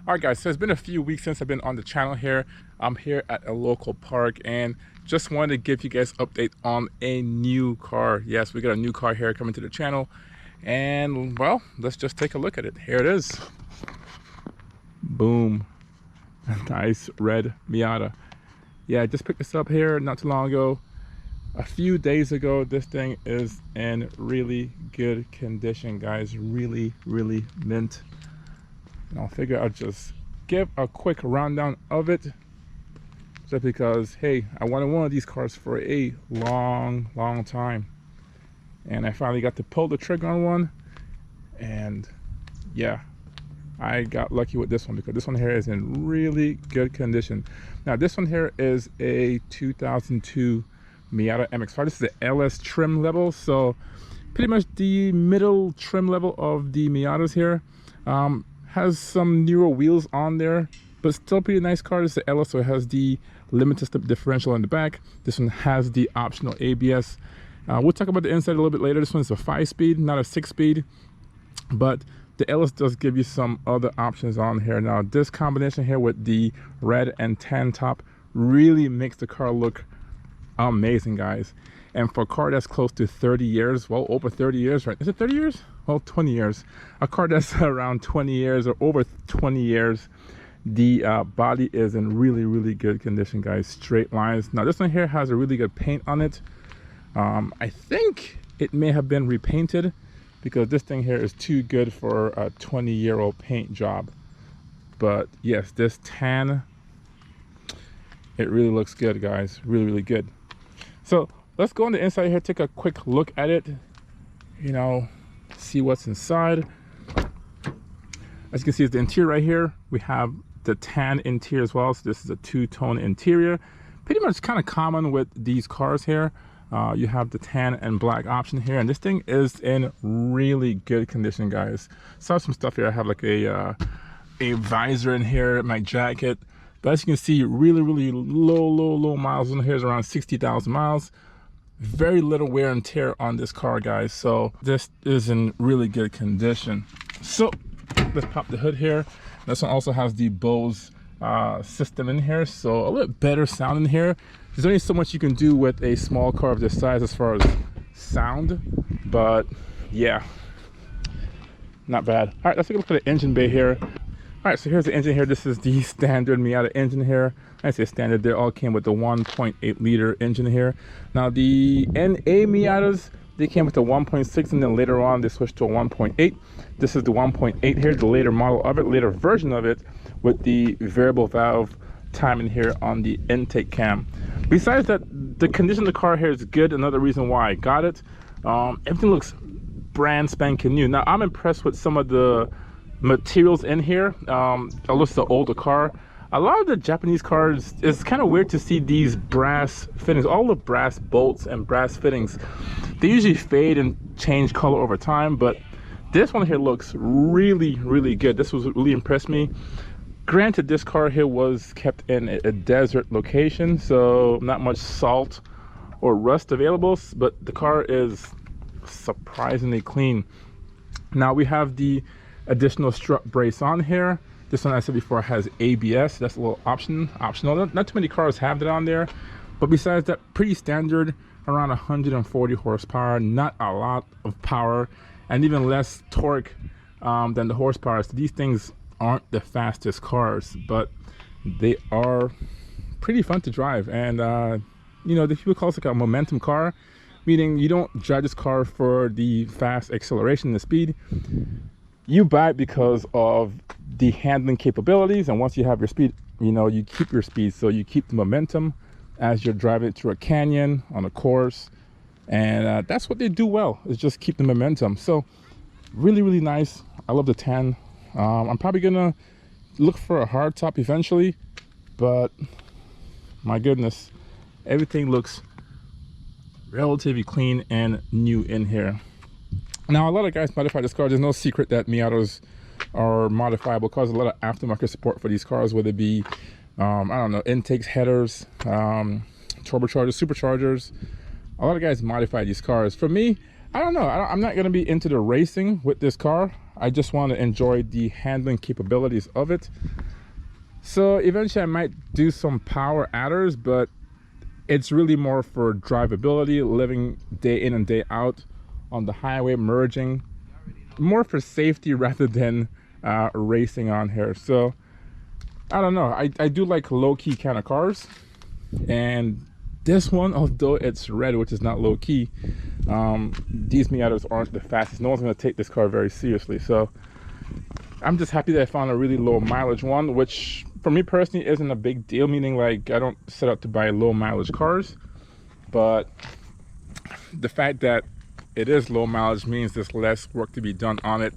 All right, guys, so it's been a few weeks since I've been on the channel here. I'm here at a local park and just wanted to give you guys an update on a new car. Yes, we got a new car here coming to the channel. And, well, let's just take a look at it. Here it is. Boom. Nice red Miata. Yeah, I just picked this up here not too long ago. A few days ago. This thing is in really good condition, guys. Really mint. And I'll figure I'll just give a quick rundown of it, just because, hey, I wanted one of these cars for a long time, and I finally got to pull the trigger on one. And yeah, I got lucky with this one because this one here is in really good condition. Now this one here is a 2002 Miata MX-5. This is the LS trim level, so pretty much the middle trim level of the Miatas here. Has some newer wheels on there, but still pretty nice car. This is the LS, so it has the limited step differential in the back. This one has the optional ABS. We'll talk about the inside a little bit later. This one is a 5-speed, not a 6-speed, but the LS does give you some other options on here. Now this combination here with the red and tan top really makes the car look amazing, guys. And for a car that's close to 30 years, well, over 30 years, right? Is it 30 years? Well, 20 years. A car that's around 20 years or over 20 years, the body is in really good condition, guys. Straight lines. Now this one here has a really good paint on it. I think it may have been repainted because this thing here is too good for a 20-year-old paint job. But yes, this tan, it really looks good, guys. Really good. So let's go on the inside here, take a quick look at it, you know, see what's inside. As you can see, it's the interior right here. We have the tan interior as well. So this is a two-tone interior. Pretty much kind of common with these cars here. You have the tan and black option here, and this thing is in really good condition, guys. Saw some stuff here. I have like a visor in here, my jacket. But as you can see, really low miles on here is around 60,000 miles. Very little wear and tear on this car, guys. So this is in really good condition. So let's pop the hood here. This one also has the Bose system in here, so a little bit better sound in here. There's only so much you can do with a small car of this size as far as sound, but yeah, not bad. All right, let's take a look at the engine bay here. All right, so here's the engine here. This is the standard Miata engine here. I say standard, they all came with the 1.8 liter engine here. Now the NA Miatas, they came with the 1.6, and then later on they switched to a 1.8. This is the 1.8 here, the later model of it, later version of it, with the variable valve timing here on the intake cam. Besides that, the condition of the car here is good. Another reason why I got it. Everything looks brand spanking new. Now I'm impressed with some of the materials in here. Although it's an older car, a lot of the Japanese cars, it's kind of weird to see these brass fittings, all the brass bolts and brass fittings. They usually fade and change color over time, but this one here looks really good. This was really impressed me. Granted, this car here was kept in a desert location, so not much salt or rust available, but the car is surprisingly clean. Now we have the additional strut brace on here. This one, I said before, has ABS. That's a little optional. Not too many cars have that on there, but besides that, pretty standard, around 140 horsepower. Not a lot of power, and even less torque than the horsepower. So these things aren't the fastest cars, but they are pretty fun to drive. And you know, the people call it like a momentum car, meaning you don't drive this car for the fast acceleration and the speed. You buy it because of the handling capabilities, and once you have your speed, you know, you keep your speed, so you keep the momentum as you're driving through a canyon, on a course, and that's what they do well, is just keep the momentum. So really nice. I love the tan. I'm probably gonna look for a hard top eventually, but my goodness, everything looks relatively clean and new in here. Now a lot of guys modify this car. There's no secret that Miatas are modifiable cars. A lot of aftermarket support for these cars, whether it be I don't know, intakes, headers, turbochargers, superchargers. A lot of guys modify these cars. For me, I don't know. I'm not going to be into the racing with this car. I just want to enjoy the handling capabilities of it. So eventually I might do some power adders, but it's really more for drivability, living day in and day out on the highway, merging, more for safety rather than racing on here. So I don't know, I do like low-key kind of cars, and this one, although it's red, which is not low-key, these Miatas aren't the fastest. No one's going to take this car very seriously. So I'm just happy that I found a really low mileage one, which for me personally isn't a big deal, meaning like I don't set out to buy low mileage cars, but the fact that it is low mileage means there's less work to be done on it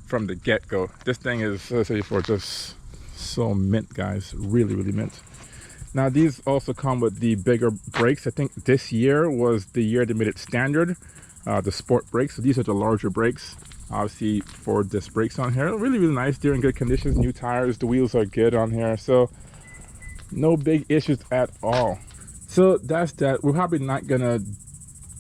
from the get-go. This thing is, let's say, for just so mint, guys, really mint. Now these also come with the bigger brakes. I think this year was the year they made it standard, the sport brakes. So these are the larger brakes, obviously, for disc brakes on here. Really nice. They're in good conditions, new tires, the wheels are good on here, so no big issues at all. So that's that. We're probably not gonna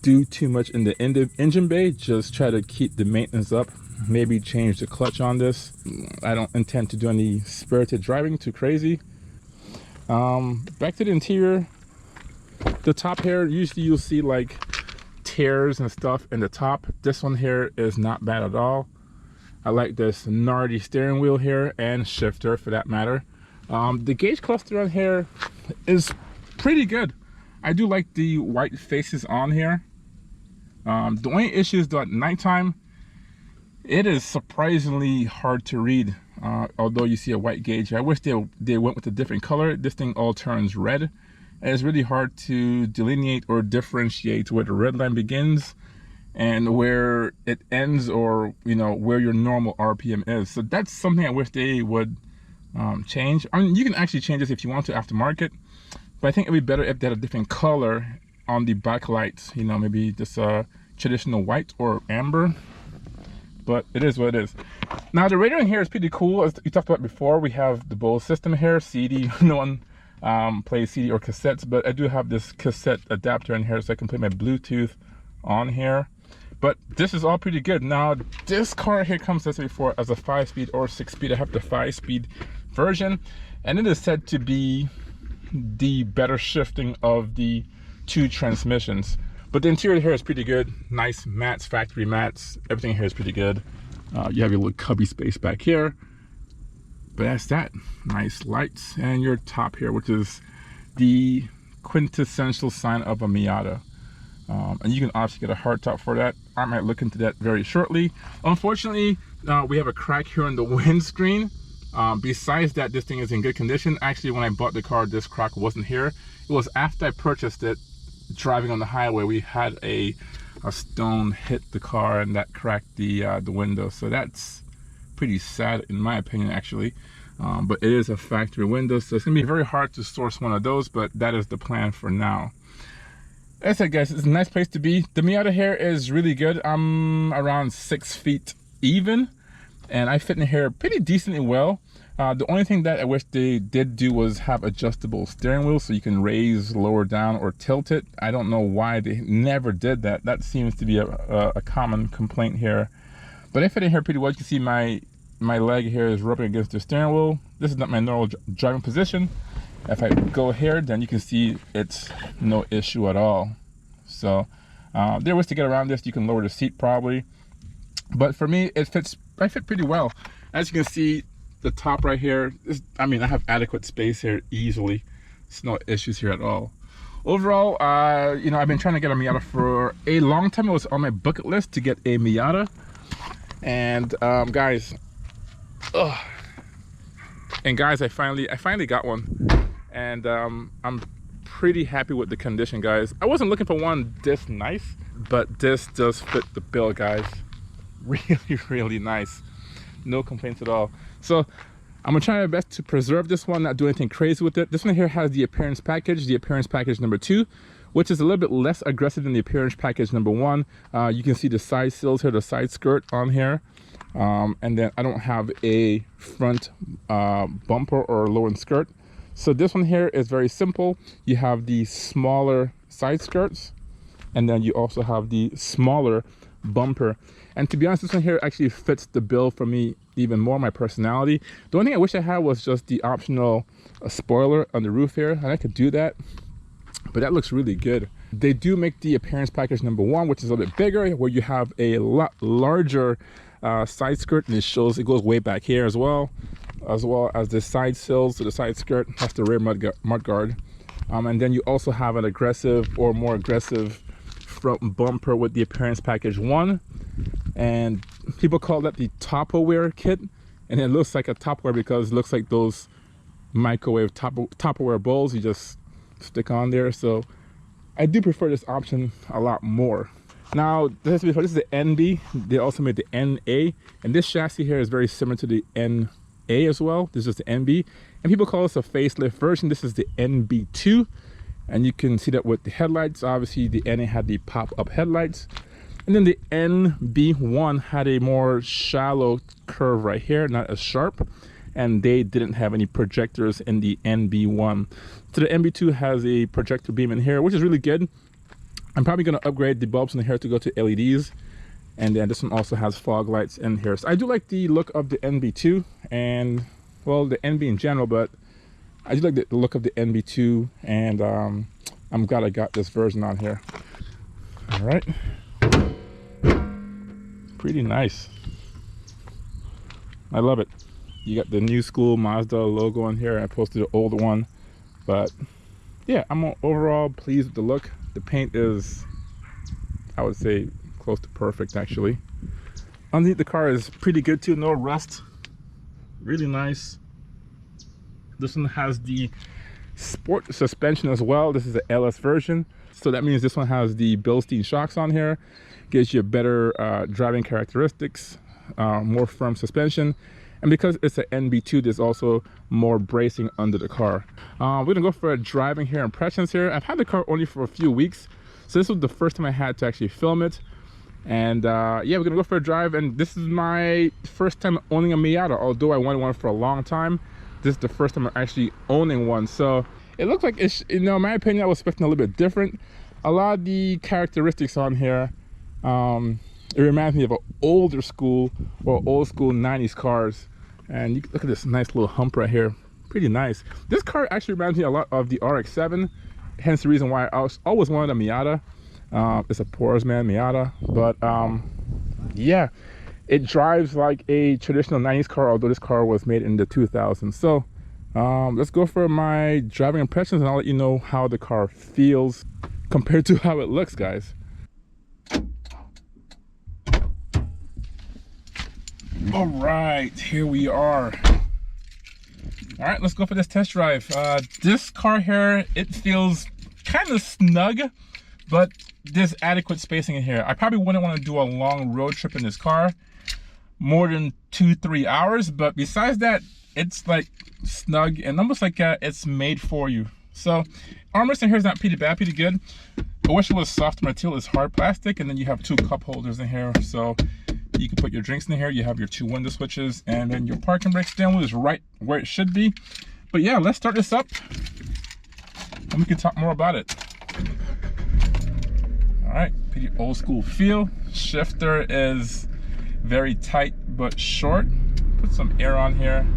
do too much in the engine bay, just try to keep the maintenance up, maybe change the clutch on this. I don't intend to do any spirited driving too crazy. Back to the interior. The top here, usually you'll see like tears and stuff in the top. This one here is not bad at all. I like this gnarly steering wheel here, and shifter for that matter. The gauge cluster on here is pretty good. I do like the white faces on here. The only issue is that at nighttime it is surprisingly hard to read, although you see a white gauge. I wish they went with a different color. This thing all turns red, and it's really hard to delineate or differentiate where the red line begins and where it ends, or you know, where your normal RPM is. So that's something I wish they would change. I mean, you can actually change this if you want to aftermarket, but I think it'd be better if they had a different color on the backlights, you know, maybe just a traditional white or amber. But it is what it is. Now the radio in here is pretty cool. As we talked about before, we have the Bose system here, CD. No one plays CD or cassettes, but I do have this cassette adapter in here, so I can play my Bluetooth on here. But this is all pretty good. Now this car here comes, as before, as a 5-speed or 6-speed. I have the 5-speed version, and it is said to be the better shifting of the two transmissions. But the interior here is pretty good. Nice mats, factory mats. Everything here is pretty good. You have your little cubby space back here. But that's that. Nice lights. And your top here, which is the quintessential sign of a Miata. And you can obviously get a hard top for that. I might look into that very shortly. Unfortunately, we have a crack here in the windscreen. Besides that, this thing is in good condition. Actually, when I bought the car, this crack wasn't here. It was after I purchased it. Driving on the highway, we had a stone hit the car, and that cracked the window. So that's pretty sad in my opinion, actually. But it is a factory window, so it's gonna be very hard to source one of those, but that is the plan for now. As I said, guys, it's a nice place to be. The Miata here is really good. I'm around 6 feet even, and I fit in here pretty decently well. The only thing that I wish they did do was have adjustable steering wheels, so you can raise, lower down, or tilt it. I don't know why they never did that. That seems to be a common complaint here. But I fit in here pretty well. You can see my leg here is rubbing against the steering wheel. This is not my normal driving position. If I go here, then you can see it's no issue at all. So there are ways to get around this. You can lower the seat probably, but for me, it fits. I fit pretty well. As you can see, the top right here is, I mean, I have adequate space here easily. It's no issues here at all. Overall, you know, I've been trying to get a Miata for a long time. It was on my bucket list to get a Miata, and guys, I finally got one, and I'm pretty happy with the condition, guys. I wasn't looking for one this nice, but this does fit the bill, guys. Really nice. No complaints at all. So I'm gonna try my best to preserve this one, not do anything crazy with it. This one here has the appearance package number 2, which is a little bit less aggressive than the appearance package number 1. You can see the side sills here, the side skirt on here. And then I don't have a front bumper or lower skirt. So this one here is very simple. You have the smaller side skirts, and then you also have the smaller bumper. And to be honest, this one here actually fits the bill for me even more, my personality. The only thing I wish I had was just the optional spoiler on the roof here, and I could do that, but that looks really good. They do make the appearance package #1, which is a little bit bigger, where you have a lot larger side skirt, and it goes way back here as well as the side sills to the side skirt. That's the rear mud guard. And then you also have an aggressive or more aggressive front bumper with the appearance package 1, and people call that the Tupperware kit, and it looks like a Tupperware because it looks like those microwave Tupperware bowls you just stick on there. So I do prefer this option a lot more. Now this is the NB. They also made the NA, and this chassis here is very similar to the NA as well. This is the NB, and people call this a facelift version. This is the NB2, and you can see that with the headlights. Obviously the NA had the pop-up headlights, and then the NB1 had a more shallow curve right here, not as sharp, and they didn't have any projectors in the NB1. So the NB2 has a projector beam in here, which is really good. I'm probably going to upgrade the bulbs in the here to go to LEDs, and then this one also has fog lights in here. So I do like the look of the NB2, and well, the NB in general, but I do like the look of the NB2, and I'm glad I got this version on here. All right, pretty nice. I love it. You got the new school Mazda logo on here. I posted the old one, but yeah, I'm overall pleased with the look. The paint is, I would say, close to perfect actually. Underneath the car is pretty good too, no rust. Really nice. This one has the sport suspension as well. This is the LS version, so that means this one has the Bilstein shocks on here. Gives you better driving characteristics, more firm suspension. And because it's an NB2, there's also more bracing under the car. We're gonna go for a driving here impressions here. I've had the car only for a few weeks, so this was the first time I had to actually film it. And yeah, we're gonna go for a drive, and this is my first time owning a Miata. Although I wanted one for a long time, this is the first time I'm actually owning one. So it looks like it's, you know, in my opinion, I was expecting a little bit different. A lot of the characteristics on here, it reminds me of an older school or old school 90s cars. And you can look at this nice little hump right here, pretty nice. This car actually reminds me a lot of the RX-7, hence the reason why I always wanted a Miata. It's a poor man Miata, but yeah, it drives like a traditional 90s car, although this car was made in the 2000s. So let's go for my driving impressions, and I'll let you know how the car feels compared to how it looks, guys. All right, here we are. All right, let's go for this test drive. This car here, it feels kind of snug, but there's adequate spacing in here. I probably wouldn't want to do a long road trip in this car, more than 2-3 hours, but besides that, it's like snug and almost like it's made for you. So armrest in here is not pretty bad, pretty good. I wish it was softer material. It's hard plastic, and then you have 2 cup holders in here, so you can put your drinks in here. You have your 2 window switches, and then your parking brake steering wheel is right where it should be. But yeah, let's start this up and we can talk more about it. All right, pretty old school feel. Shifter is very tight but short. Put some air on here.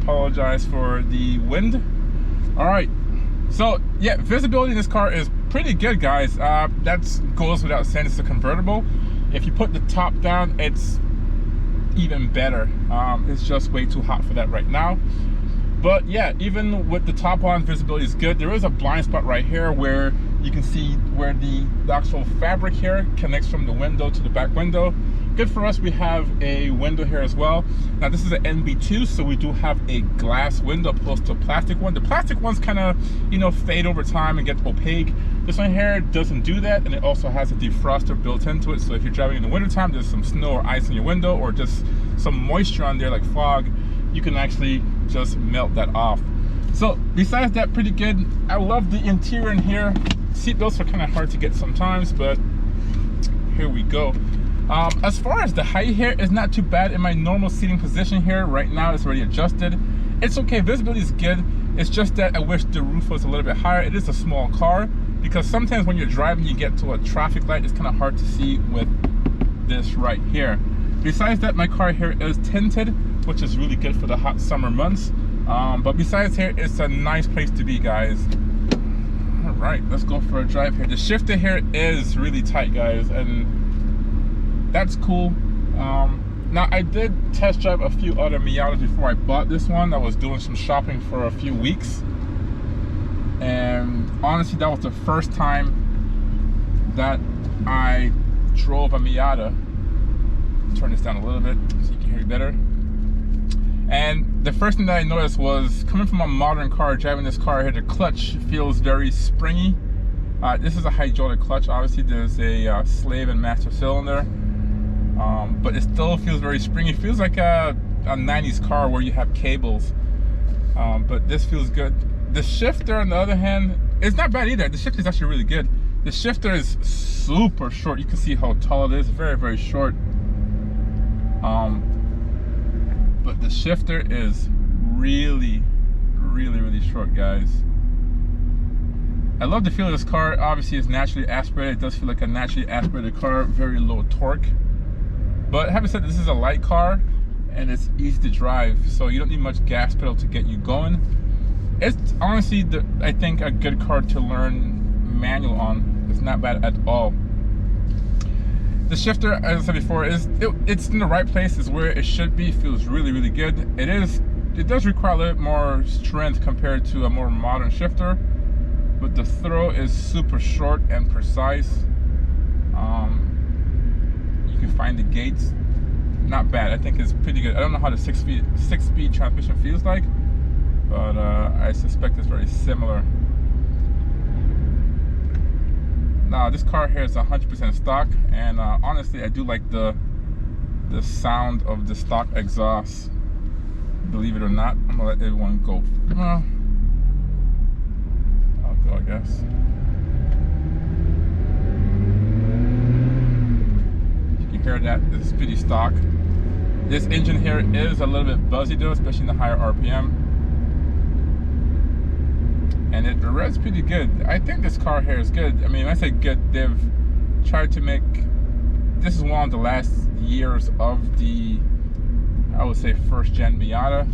Apologize for the wind. All right, so yeah, visibility in this car is pretty good, guys. That goes without saying. It's a convertible. If you put the top down, it's even better. It's just way too hot for that right now. But yeah, even with the top on, visibility is good. There is a blind spot right here where you can see where the actual fabric here connects from the window to the back window. Good for us, we have a window here as well. Now this is an NB2, so we do have a glass window opposed to a plastic one. The plastic ones kind of, you know, fade over time and get opaque. This one here doesn't do that, and it also has a defroster built into it. So if you're driving in the wintertime, there's some snow or ice in your window, or just some moisture on there like fog, you can actually just melt that off. So besides that, pretty good. I love the interior in here. Seat belts are kind of hard to get sometimes, but here we go. As far as the height here, it's not too bad in my normal seating position here. Right now it's already adjusted. It's okay, visibility is good. It's just that I wish the roof was a little bit higher. It is a small car, because sometimes when you're driving, you get to a traffic light, it's kind of hard to see with this right here. Besides that, my car here is tinted, which is really good for the hot summer months. But besides here, it's a nice place to be, guys. All right, let's go for a drive here. The shifter here is really tight, guys, and that's cool. Now, I did test drive a few other Miatas before I bought this one. I was doing some shopping for a few weeks, and honestly, that was the first time that I drove a Miata. Turn this down a little bit so you can hear me better. And the first thing that I noticed was, coming from a modern car, driving this car here, the clutch feels very springy. This is a hydraulic clutch. Obviously, there's a slave and master cylinder, but it still feels very springy. It feels like a 90s car where you have cables, but this feels good. The shifter, on the other hand, it's not bad either. The shifter is actually really good. The shifter is super short. You can see how tall it is. Very, very short. But the shifter is really, really, really short, guys. I love the feel of this car. Obviously, it's naturally aspirated. It does feel like a naturally aspirated car. Very low torque. But having said, this is a light car and it's easy to drive, so you don't need much gas pedal to get you going. It's honestly, I think, a good car to learn manual on. It's not bad at all. The shifter, as I said before, it's in the right place. It's where it should be. It feels really, really good. It does require a little bit more strength compared to a more modern shifter, but the throw is super short and precise. You can find the gates. Not bad. I think it's pretty good. I don't know how the six-speed transmission feels like, but I suspect it's very similar. Now, this car here is 100% stock, and honestly, I do like the sound of the stock exhaust. Believe it or not, I'm gonna let everyone go. I'll go, I guess. You can hear that. This is pretty stock. This engine here is a little bit buzzy though, especially in the higher RPM. And it runs pretty good. I think this car here is good. I mean, when I say good, they've tried to make, this is one of the last years of the, I would say, first gen Miata.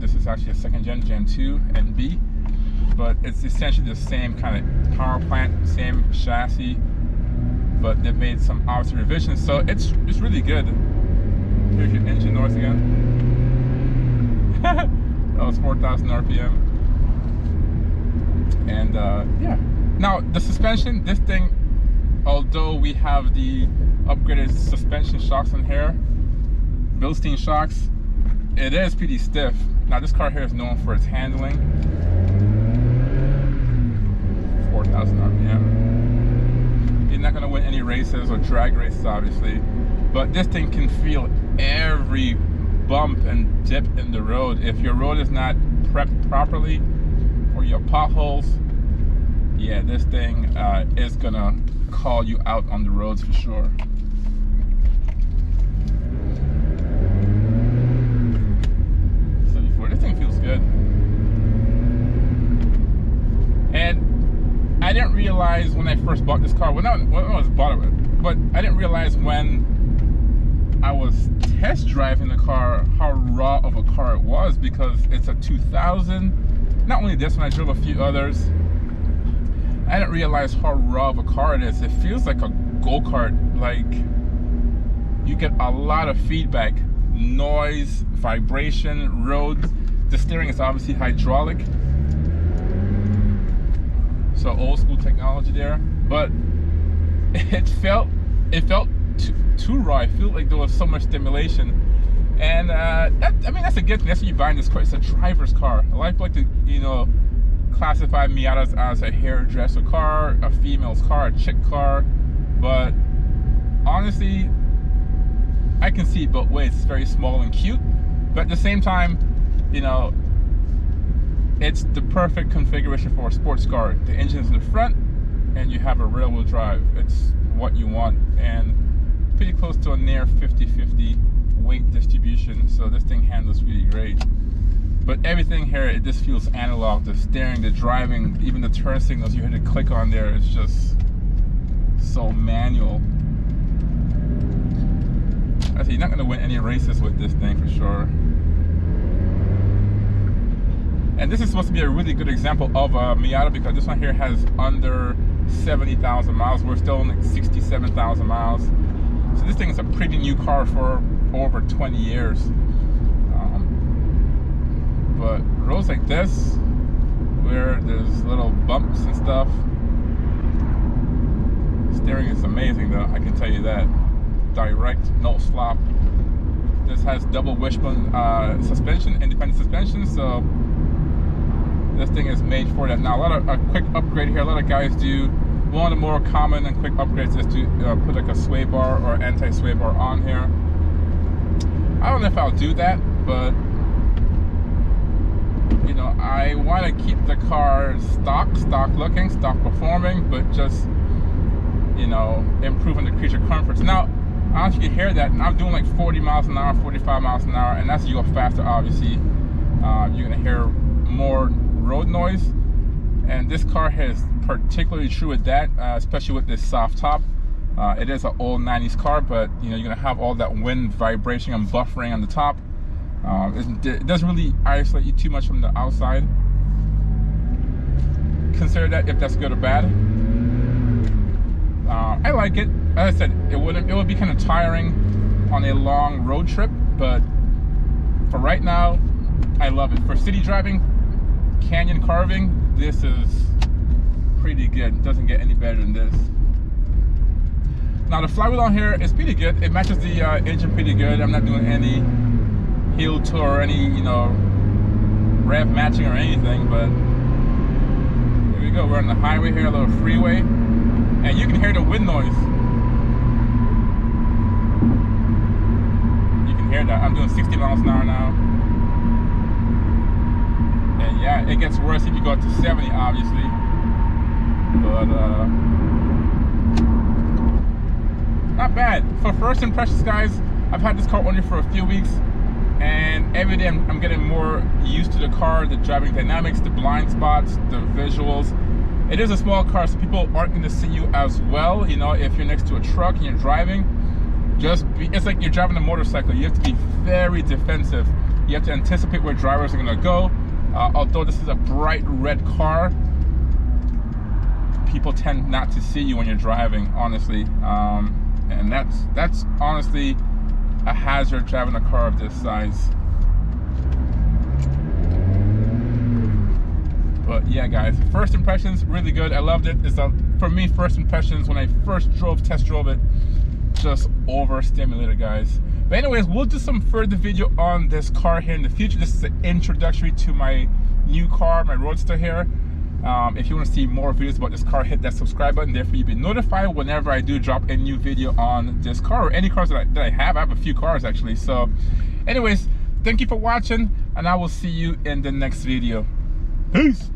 This is actually a second gen, Gen 2 and B. But it's essentially the same kind of power plant, same chassis, but they've made some obvious revisions. So it's really good. Here's your engine noise again. That was 4,000 RPM. And yeah, now the suspension, this thing, although we have the upgraded suspension shocks in here, Bilstein shocks, it is pretty stiff. Now this car here is known for its handling. 4,000 RPM. You're not going to win any races or drag races, obviously, but this thing can feel every bump and dip in the road. If your road is not prepped properly, or your potholes, yeah, this thing is gonna call you out on the roads for sure. So before, this thing feels good. And I didn't realize when I first bought this car, when I was bought it, but I didn't realize when I was test driving the car how raw of a car it was, because it's a 2000. Not only this one, I drove a few others. I didn't realize how raw of a car it is. It feels like a go-kart. Like, you get a lot of feedback, noise, vibration, roads. The steering is obviously hydraulic, so old school technology there. But it felt too raw. I feel like there was so much stimulation. And I mean, that's a good thing. That's what you're buying this car. It's a driver's car. A lot of people like to, you know, classify Miatas as a hairdresser car, a female's car, a chick car. But honestly, I can see it both ways. It's very small and cute, but at the same time, you know, it's the perfect configuration for a sports car. The engine's in the front, and you have a rear-wheel drive. It's what you want, and pretty close to a near 50-50 weight distribution, so this thing handles really great. But everything here, it just feels analog. The steering, the driving, even the turn signals you had to click on there, it's just so manual. I say you're not gonna win any races with this thing for sure. And this is supposed to be a really good example of a Miata because this one here has under 70,000 miles. We're still on like 67,000 miles. So this thing is a pretty new car for over 20 years. But roads like this, where there's little bumps and stuff, steering is amazing though, I can tell you that. Direct, no slop. This has double wishbone suspension, independent suspension, so this thing is made for that. Now a quick upgrade here, a lot of guys do. One of the more common and quick upgrades is to put like a sway bar or anti-sway bar on here. I don't know if I'll do that, but you know, I want to keep the car stock looking, stock performing, but just, you know, improving the creature comforts. Now, I don't know if you can hear that. I'm doing like 40 miles an hour, 45 miles an hour, and as you go faster, obviously, you're gonna hear more road noise. And this car is particularly true with that, especially with this soft top. It is an old 90s car, but you know, you're gonna have all that wind vibration and buffering on the top. It doesn't really isolate you too much from the outside. Consider that if that's good or bad. I like it. As I said, it would be kind of tiring on a long road trip, but for right now, I love it. For city driving, canyon carving, this is pretty good. It doesn't get any better than this. Now the flywheel on here is pretty good. It matches the engine pretty good. I'm not doing any heel toe or any, you know, rev matching or anything, but here we go. We're on the highway here, a little freeway, and you can hear the wind noise. You can hear that. I'm doing 60 miles an hour now. And yeah, it gets worse if you go up to 70, obviously. But not bad. For first impressions, guys, I've had this car only for a few weeks, and every day I'm getting more used to the car, the driving dynamics, the blind spots, the visuals. It is a small car, so people aren't going to see you as well. You know, if you're next to a truck and you're driving, it's like you're driving a motorcycle. You have to be very defensive. You have to anticipate where drivers are going to go. Although this is a bright red car, people tend not to see you when you're driving, honestly. And that's honestly a hazard driving a car of this size. But yeah, guys, first impressions, really good. I loved it. For me, first impressions when I first test drove it, just overstimulated, guys. But anyways, we'll do some further video on this car here in the future. This is an introductory to my new car, my Roadster here. If you want to see more videos about this car, hit that subscribe button. Therefore, you'll be notified whenever I do drop a new video on this car or any cars that I have. I have a few cars actually. So anyways, thank you for watching, and I will see you in the next video. Peace.